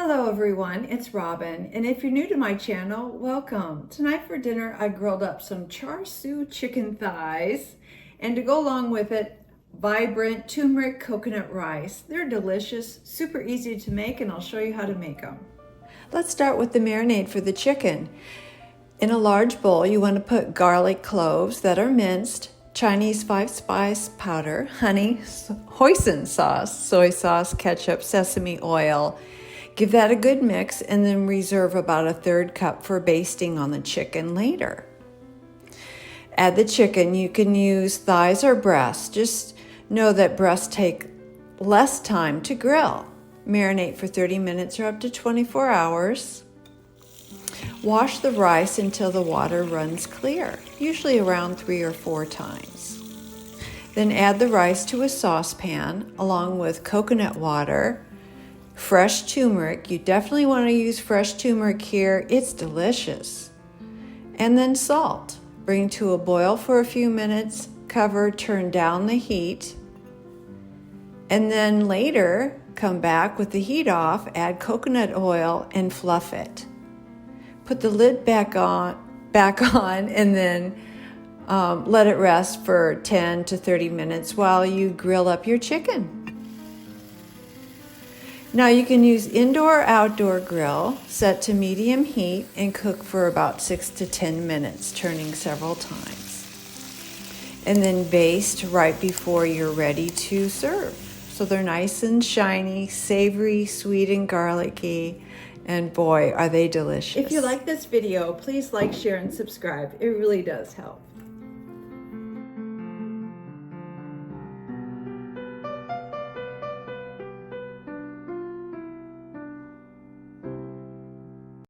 Hello everyone, it's Robin, and if you're new to my channel, welcome. Tonight for dinner I grilled up some Char Siu chicken thighs, and to go along with it, vibrant turmeric coconut rice. They're delicious, super easy to make, and I'll show you how to make them. Let's start with the marinade for the chicken. In a large bowl you want to put garlic cloves that are minced, Chinese 5-spice powder, honey, hoisin sauce, soy sauce, ketchup, sesame oil. Give that a good mix and then reserve about a 1/3 cup for basting on the chicken later. Add the chicken. You can use thighs or breasts. Just know that breasts take less time to grill. Marinate for 30 minutes or up to 24 hours. Wash the rice until the water runs clear, usually around 3 or 4 times. Then add the rice to a saucepan along with coconut water, fresh turmeric. You definitely want to use fresh turmeric here. It's delicious. And then salt. Bring to a boil for a few minutes, cover, turn down the heat, and then later come back with the heat off, add coconut oil and fluff it. Put the lid back on and then let it rest for 10 to 30 minutes while you grill up your chicken. Now you can use indoor or outdoor grill, set to medium heat and cook for about 6 to 10 minutes, turning several times. And then baste right before you're ready to serve. So they're nice and shiny, savory, sweet, and garlicky. And boy, are they delicious. If you like this video, please like, share, and subscribe. It really does help.